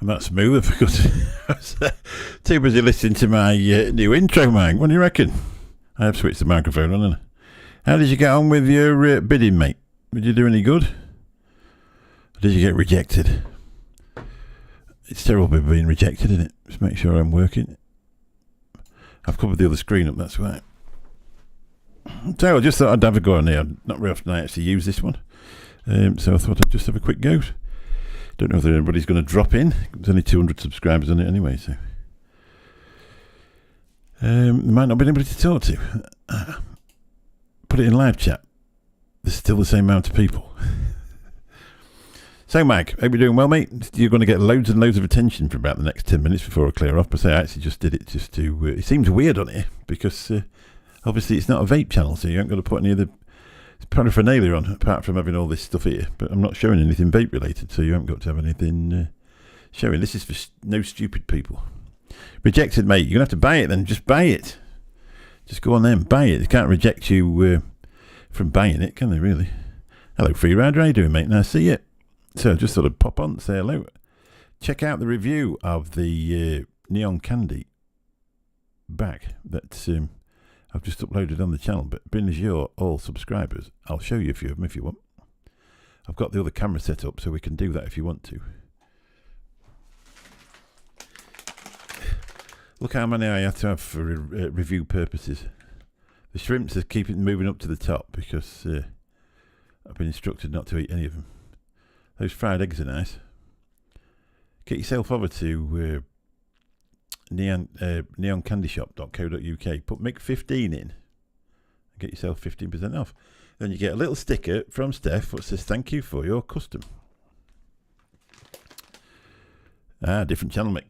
I'm not smooth because I was too busy listening to my new intro, Mike. What do you reckon? I have switched the microphone on, haven't I? How did you get on with your bidding, mate? Did you do any good? Or did you get rejected? It's terrible being rejected, isn't it? Just make sure I'm working. I've covered the other screen up, that's right. So I just thought I'd have a go on here. Not very often I actually use this one. So I thought I'd just have a quick go. Don't know if anybody's going to drop in. There's only 200 subscribers on it anyway, so there might not be anybody to talk to. Put it in live chat. There's still the same amount of people. So, Mike, hope you're doing well, mate. You're going to get loads and loads of attention for about the next 10 minutes before I clear off. But I actually just did it just to... it seems weird on here because obviously it's not a vape channel, so you haven't got to put any of the paraphernalia on, apart from having all this stuff here. But I'm not showing anything vape related, so you haven't got to have anything showing. This is for no stupid people. Rejected, mate. You're going to have to buy it then. Just buy it. Just go on there and buy it. They can't reject you from buying it, can they, really? Hello, Free Rider. How you doing, mate? Nice to see you. So just thought I'd pop on and say hello. Check out the review of the Neon Candy bag that... I've just uploaded on the channel, but being as you're all subscribers, I'll show you a few of them if you want. I've got the other camera set up, so we can do that if you want to. Look how many I have to have for review purposes. The shrimps are keeping moving up to the top because I've been instructed not to eat any of them. Those fried eggs are nice. Get yourself over to... neoncandyshop.co.uk. Put Mick15 in and get yourself 15% off. Then you get a little sticker from Steph that says thank you for your custom. Different channel, Mick.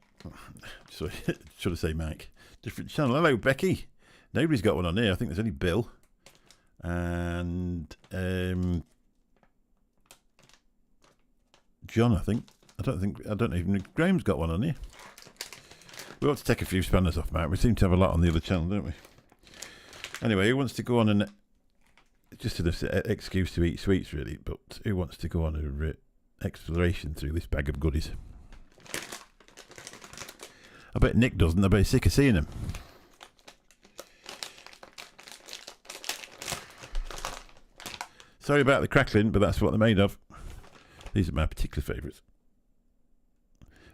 Sorry, should I say Mike? Different channel. Hello, Becky. Nobody's got one on here. I think there's only Bill and John. I think. I don't know even Graham's got one on here. We ought to take a few spanners off, Mike. We seem to have a lot on the other channel, don't we? Anyway, who wants to go on and... just an excuse to eat sweets, really, but who wants to go on an exploration through this bag of goodies? I bet Nick doesn't. I bet he's sick of seeing them. Sorry about the crackling, but that's what they're made of. These are my particular favourites.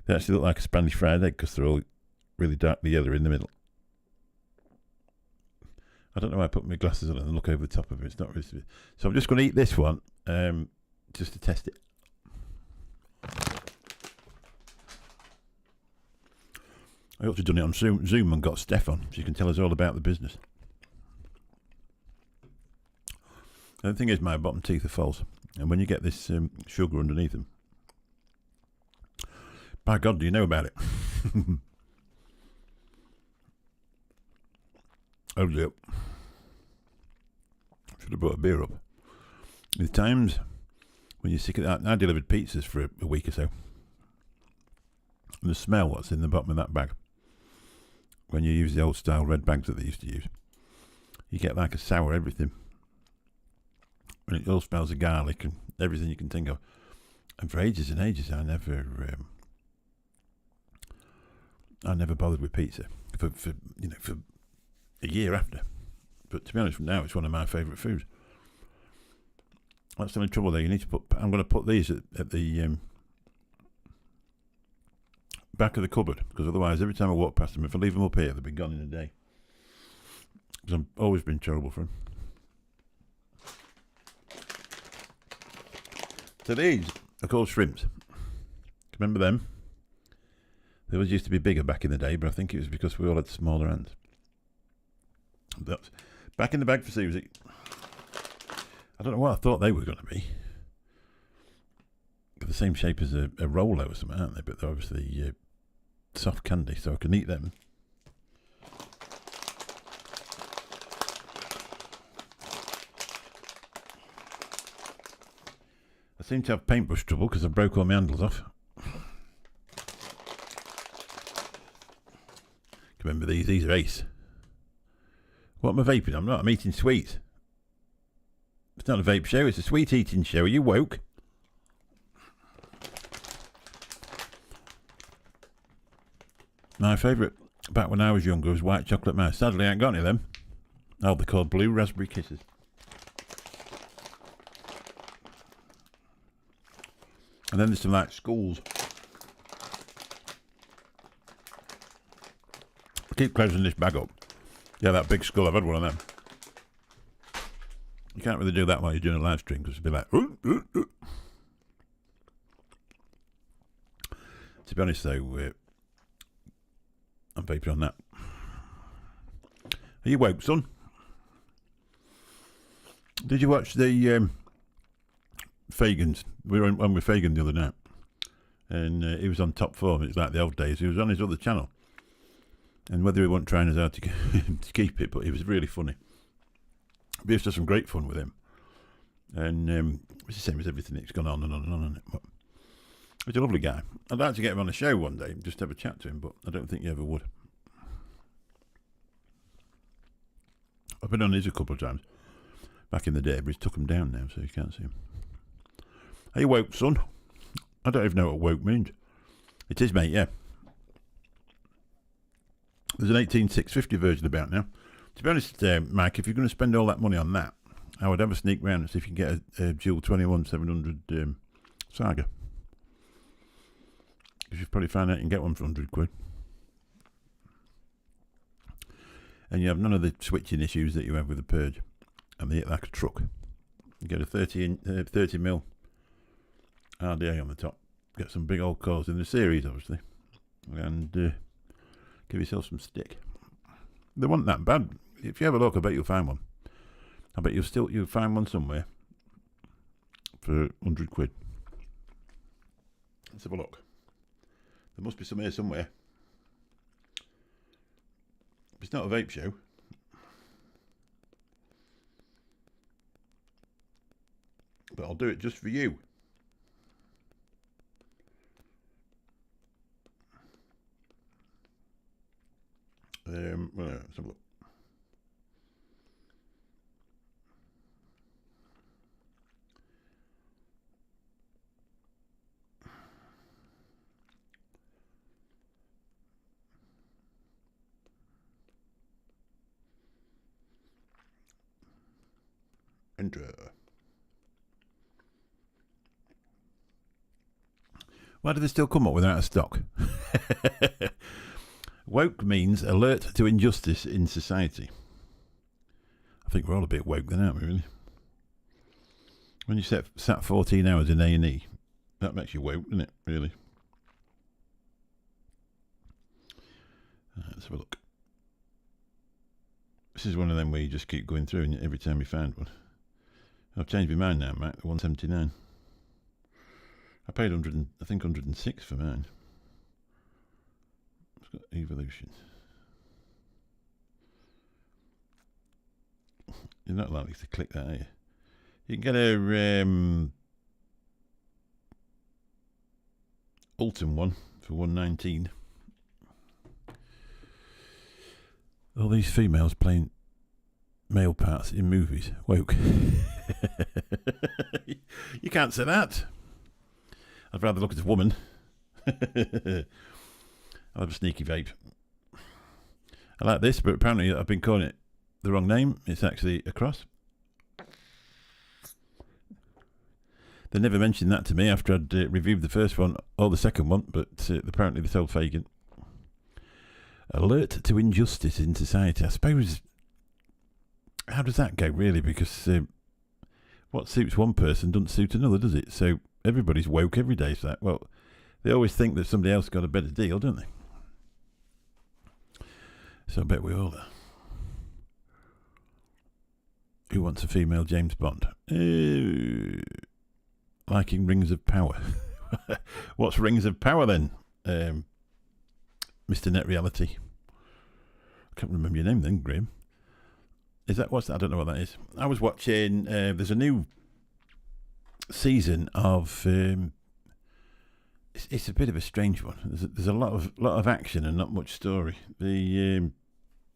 They actually look like a Spanish fried egg because they're all... really darkly yellow in the middle. I don't know why I put my glasses on and look over the top of it. It's not really... So I'm just going to eat this one just to test it. I ought to have done it on Zoom and got Steph on so you can tell us all about the business. The thing is, my bottom teeth are false. And when you get this sugar underneath them, by God, do you know about it? Oh, yep. Should have brought a beer up. With times when you're sick of that, I delivered pizzas for a week or so. And the smell what's in the bottom of that bag, when you use the old style red bags that they used to use, you get like a sour everything. And it all smells of garlic and everything you can think of. And for ages and ages, I never bothered with pizza for a year after. But to be honest, now it's one of my favourite foods. That's the only trouble there. You need to put... I'm going to put these at the back of the cupboard, because otherwise every time I walk past them, if I leave them up here, they'll be gone in a day. Because I've always been terrible for them. So these are called shrimps. Remember them? They always used to be bigger back in the day, but I think it was because we all had smaller hands. That's back in the bag for Susie. I don't know what I thought they were going to be. They're the same shape as a Rolo or something, aren't they? But they're obviously soft candy, so I can eat them. I seem to have paintbrush trouble because I broke all my handles off. Remember these? These are ace. What am I vaping? I'm not. I'm eating sweets. It's not a vape show. It's a sweet eating show. Are you woke? My favourite back when I was younger was white chocolate mouse. Sadly, I ain't got any of them. Oh, they're called blue raspberry kisses. And then there's some like schools. I keep closing this bag up. Yeah, that big skull, I've had one of them. You can't really do that while you're doing a live stream because it'll be like... To be honest though, I'm vaping on that. Are you woke, son? Did you watch the Fagans? We were on with Fagan the other night, and he was on top form. It's like the old days. He was on his other channel, and whether he wasn't trying as hard to keep it, but he was really funny. We used to have some great fun with him, and it's the same as everything. It's gone on and on and on. But he's a lovely guy. I'd like to get him on the show one day, just have a chat to him, but I don't think he ever would. I've been on his a couple of times back in the day, but he's took him down now, so you can't see him. Are you woke, son? I don't even know what woke means. It is, mate, yeah. There's an 18650 version about now. To be honest, Mike, if you're going to spend all that money on that, I would have a sneak round and see if you can get a Dual 21700 Saga. Because you've probably found out you can get one for £100. And you have none of the switching issues that you have with the Purge. And they hit like a truck. You get a 30 mil RDA on the top. Get some big old cores in the series, obviously. And give yourself some stick. They weren't that bad. If you have a look, I bet you'll find one. I bet you'll find one somewhere for £100. Let's have a look. There must be some here somewhere. It's not a vape show. But I'll do it just for you. Well, let's have a look. Enter. Why do they still come up without a stock? Woke means alert to injustice in society. I think we're all a bit woke then, aren't we, really? When you sat 14 hours in A&E, that makes you woke, doesn't it, really? Let's have a look. This is one of them where you just keep going through and every time you find one. I've changed my mind now, Mac, 179. I paid 106 for mine. It's got Evolution. You're not likely to click that, are you? You can get a Ultim one for 119. All these females playing male parts in movies. Woke. You can't say that. I'd rather look at a woman. I'll have a sneaky vape. I like this, but apparently I've been calling it the wrong name. It's actually a cross. They never mentioned that to me after I'd reviewed the first one or the second one, but apparently they told Fagan. Alert to injustice in society. I suppose, how does that go, really? Because what suits one person doesn't suit another, does it? So everybody's woke every day. So that, well, they always think that somebody else got a better deal, don't they? So I bet we all are. Who wants a female James Bond? Liking Rings of Power. What's Rings of Power then? Mr. Net Reality. I can't remember your name then, Graham. Is that what's that? I don't know what that is. I was watching. There's a new season of. It's a bit of a strange one. There's a lot of action and not much story. The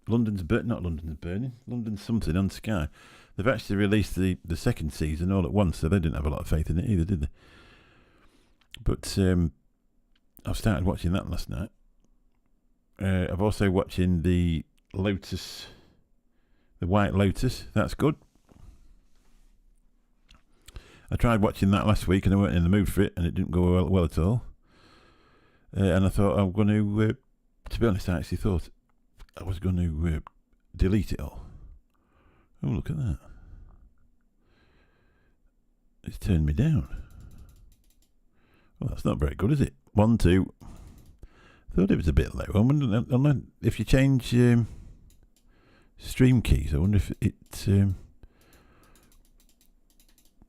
London's Burning. London's something on Sky. They've actually released the second season all at once, so they didn't have a lot of faith in it either, did they? But I've started watching that last night. I'm also watching the Lotus, the White Lotus. That's good. I tried watching that last week and I weren't in the mood for it, and it didn't go well at all. And I thought I'm going to be honest, I actually thought I was going to delete it all. Oh, look at that. It's turned me down. Well, that's not very good, is it? 1, 2. I thought it was a bit low. I wonder if you change stream keys. I wonder if it... hang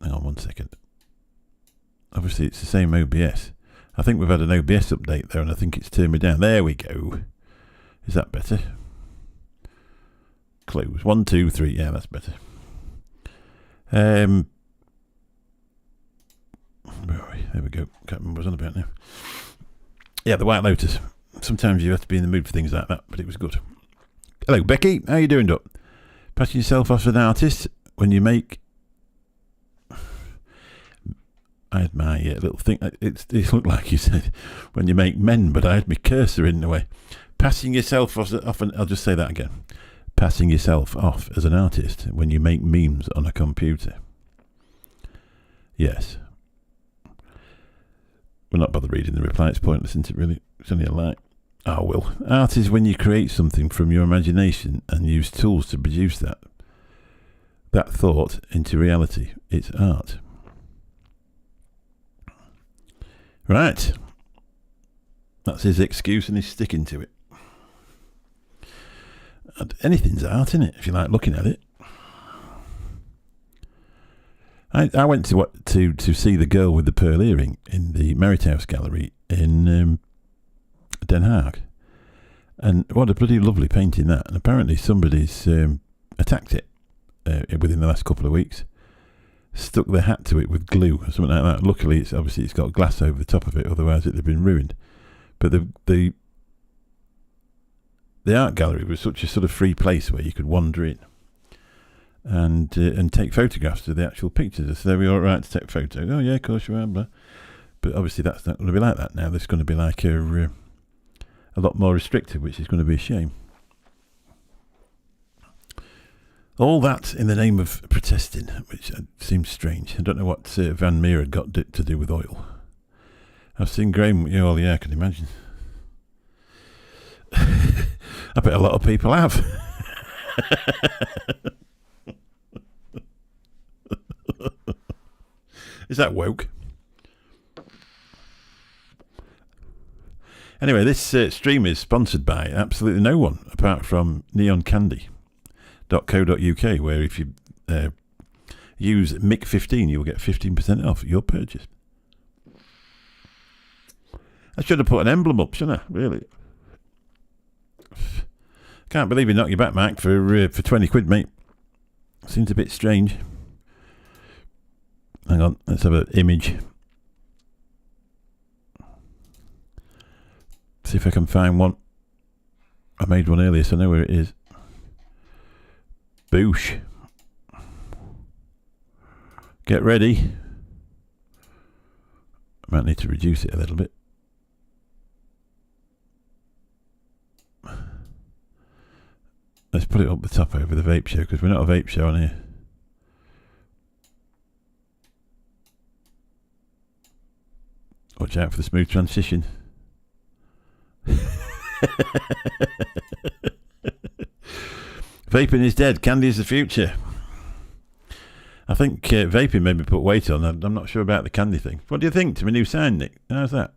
on 1 second. Obviously, it's the same OBS. I think we've had an OBS update there, and I think it's turned me down. There we go. Is that better? Close. 1, 2, 3. Yeah, that's better. Where are we? There we go. Can't remember what I was on about now. Yeah, the White Lotus. Sometimes you have to be in the mood for things like that, but it was good. Hello, Becky. How you doing, Doc? Passing yourself off as an artist when you make... I had my little thing. It looked like you said when you make men, but I had my cursor in the way. Passing yourself off, I'll just say that again. Passing yourself off as an artist when you make memes on a computer. Yes. We're not bothered reading the reply. It's pointless, isn't it, really? It's only a like. Oh, well. Art is when you create something from your imagination and use tools to produce that thought into reality. It's art. Right. That's his excuse and he's sticking to it. And anything's art, isn't it, if you like looking at it. I went to see The Girl with the Pearl Earring in the Merithouse Gallery in Den Haag. And what a bloody lovely painting that. And apparently somebody's attacked it within the last couple of weeks. Stuck their hat to it with glue or something like that. Luckily, it's got glass over the top of it, otherwise it'd have been ruined. But the art gallery was such a sort of free place where you could wander in and take photographs of the actual pictures. So they were all right to take photos. Oh yeah, of course you are. But obviously that's not going to be like that now. There's going to be like a lot more restricted, which is going to be a shame. All that in the name of protesting, which seems strange. I don't know what Van Meer had got to do with oil. I've seen Graham with oil, yeah, I can imagine. I bet a lot of people have. Is that woke? Anyway, this stream is sponsored by absolutely no one apart from neoncandy.co.uk, where if you use MIC15, you'll get 15% off your purchase. I should have put an emblem up, shouldn't I? Really? Can't believe you knocked your back, Mike, for 20 quid, mate. Seems a bit strange. Hang on, let's have an image. See if I can find one. I made one earlier, so I know where it is. Boosh. Get ready. I might need to reduce it a little bit. Let's put it up the top over the vape show, because we're not a vape show on here. Watch out for the smooth transition. Vaping is dead. Candy is the future. I think vaping made me put weight on. I'm not sure about the candy thing. What do you think to my new sign, Nick? How's that?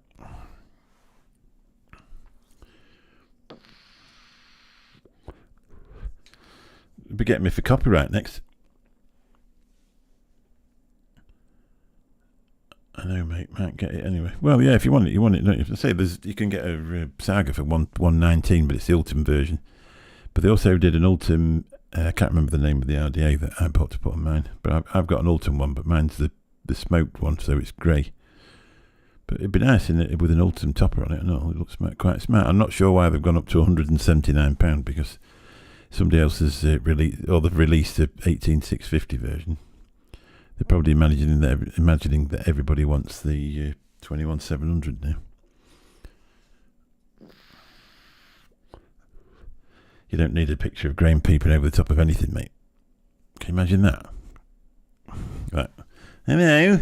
You'll be getting me for copyright next. I know, mate. Might get it anyway. Well, yeah, if you want it, don't you? I say you can get a Saga for 119, but it's the Ultim version. But they also did an Ultim. I can't remember the name of the RDA that I bought to put on mine. But I've got an Ultim one, but mine's the smoked one, so it's grey. But it'd be nice with an Ultim topper on it and all. It looks quite smart. I'm not sure why they've gone up to £179 because somebody else has released, or they've released the 18650 version. They're probably imagining that everybody wants the 21700 now. You don't need a picture of Graham peeping over the top of anything, mate. Can you imagine that? Right. Hello.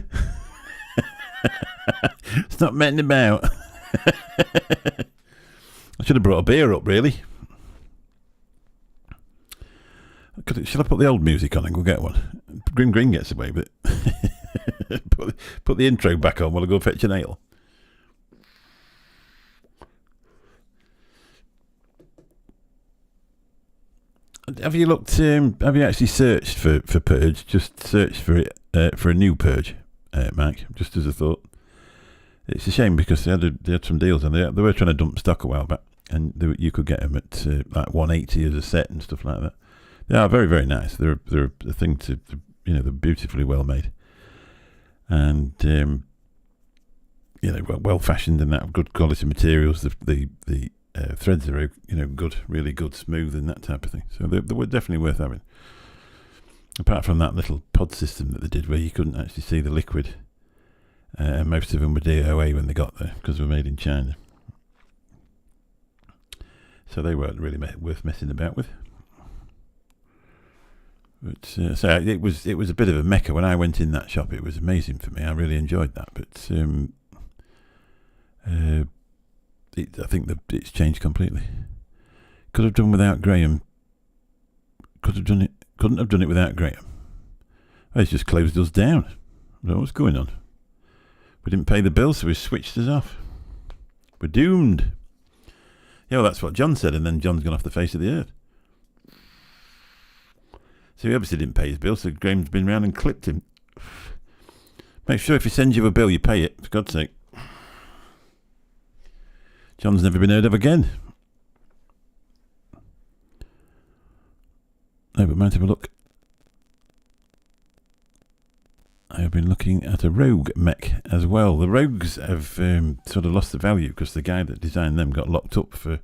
Stop messing about. I should have brought a beer up, really. Shall I put the old music on and go get one? Grim Green gets away with it. put the intro back on while I go fetch an ale. Have you looked? Have you actually searched for Purge? Just search for it for a new Purge, Mike. Just as a thought. It's a shame because they had some deals and they were trying to dump stock a while back, and you could get them at like 180 as a set and stuff like that. They are very, very nice. They're a thing to they're beautifully well made, and well fashioned and that good quality materials. The threads are good, really good, smooth and that type of thing. So they were definitely worth having. Apart from that little pod system that they did where you couldn't actually see the liquid, and most of them were DOA when they got there because they were made in China. So they weren't really worth messing about with. But so it was a bit of a mecca when I went in that shop. It was amazing for me. I really enjoyed that. But I think that it's changed completely. Could have done without Graham. Couldn't have done it without Graham. Well, he's just closed us down. I don't know what's going on. We didn't pay the bill, so he switched us off. We're doomed. Yeah, well, that's what John said, and then John's gone off the face of the earth. So he obviously didn't pay his bill, so Graham's been round and clipped him. Make sure if he sends you a bill, you pay it, for God's sake. John's never been heard of again. No, but might have a look. I have been looking at a Rogue mech as well. The Rogues have sort of lost the value because the guy that designed them got locked up for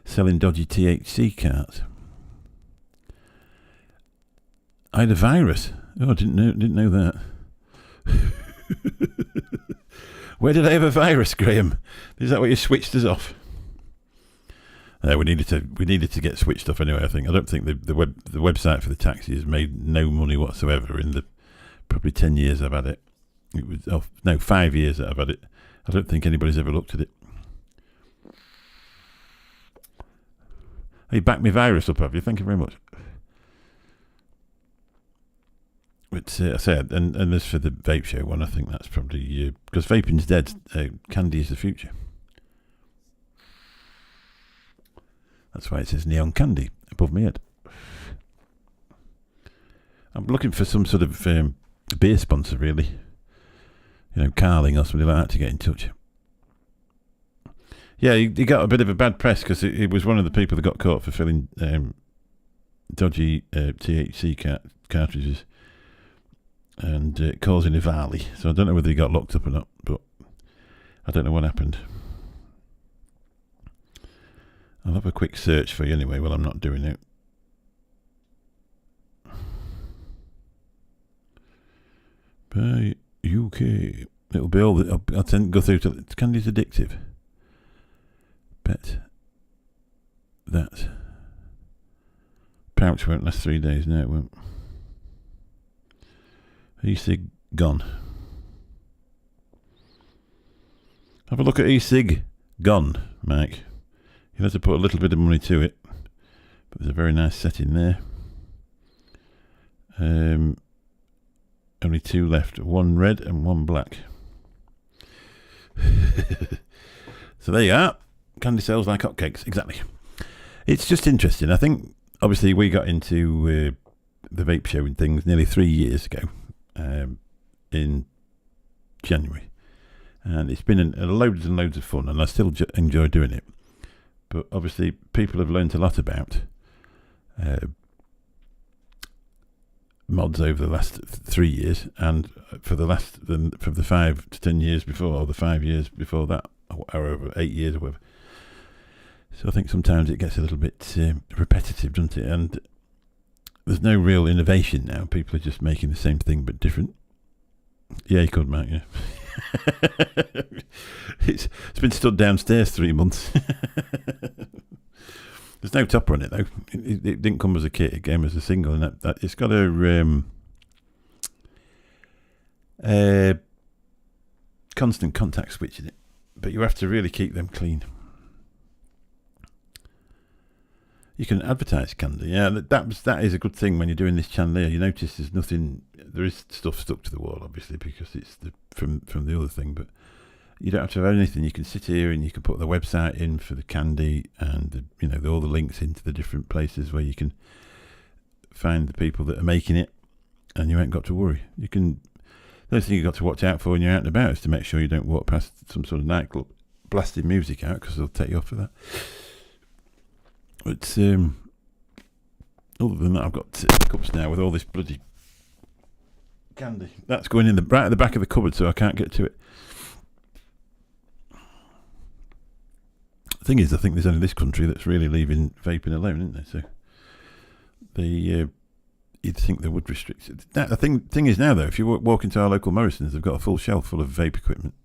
selling dodgy THC cards. I had a virus. Oh, I didn't know that. Where did I have a virus, Graham? Is that why you switched us off? We needed to get switched off anyway. I think. I don't think the website for the taxi has made no money whatsoever in the probably 10 years I've had it. It was 5 years that I've had it. I don't think anybody's ever looked at it. You backed my virus up, have you? Thank you very much. But I said, and as for the vape show one, I think that's probably because vaping's dead. Candy is the future. That's why it says neon candy above my head. I'm looking for some sort of beer sponsor, really. Carling or somebody like that to get in touch. Yeah, he got a bit of a bad press because he was one of the people that got caught for filling dodgy THC cartridges and causing Ivali. So I don't know whether he got locked up or not, but I don't know what happened. I'll have a quick search for you anyway while I'm not doing it. By UK. It'll be all I'll go through to Candy's addictive. Bet that pouch won't last 3 days. No, it won't. E-cig gone. Have a look at e-cig gone, Mike. You'll have to put a little bit of money to it, but there's a very nice setting there. Only two left, one red and one black. So there you are. Candy sells like hotcakes, exactly. It's just interesting. I think, obviously, we got into the vape show and things nearly 3 years ago, in January. And it's been loads and loads of fun, and I still enjoy doing it. But obviously, people have learnt a lot about mods over the last 3 years, and for the 5 to 10 years before, or the 5 years before that, or over 8 years or whatever. So I think sometimes it gets a little bit repetitive, doesn't it? And there's no real innovation now. People are just making the same thing but different. Yeah, you could, Matt, yeah. It's been stood downstairs 3 months. There's no topper on it though. It didn't come as a kit. It came as a single, and that it's got a constant contact switch in it, but you have to really keep them clean. You can advertise candy. Yeah, that is a good thing when you're doing this chandelier. You notice there's nothing. There is stuff stuck to the wall, obviously, because it's from the other thing. But you don't have to have anything. You can sit here and you can put the website in for the candy, and all the links into the different places where you can find the people that are making it, and you ain't got to worry. You can. The only thing you've got to watch out for when you're out and about is to make sure you don't walk past some sort of nightclub blasting music out, because they'll take you off for that. But other than that, I've got cups now with all this bloody candy. That's going in right at the back of the cupboard, so I can't get to it. The thing is, I think there's only this country that's really leaving vaping alone, isn't there? So you'd think they would restrict it. The thing is now, though, if you walk into our local Morrison's, they've got a full shelf full of vape equipment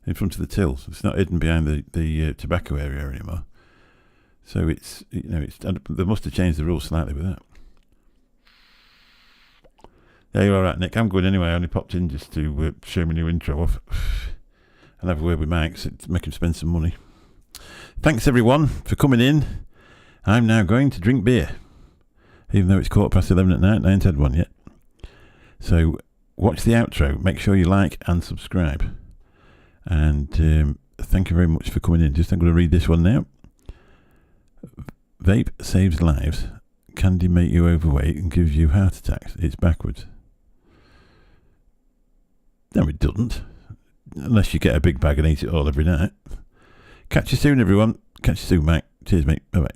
in front of the tills. It's not hidden behind the tobacco area anymore. So it's they must have changed the rules slightly with that. Yeah, you're all right, Nick. I'm good anyway. I only popped in just to show my new intro off and have a word with Mike to make him spend some money. Thanks everyone for coming in. I'm now going to drink beer, even though it's 11:15 at night and I ain't had one yet. So watch the outro. Make sure you like and subscribe. And thank you very much for coming in. I'm going to read this one now. Vape saves lives. Candy make you overweight and gives you heart attacks. It's backwards. No, it doesn't. Unless you get a big bag and eat it all every night. Catch you soon, everyone. Catch you soon, mate. Cheers, mate. Bye-bye.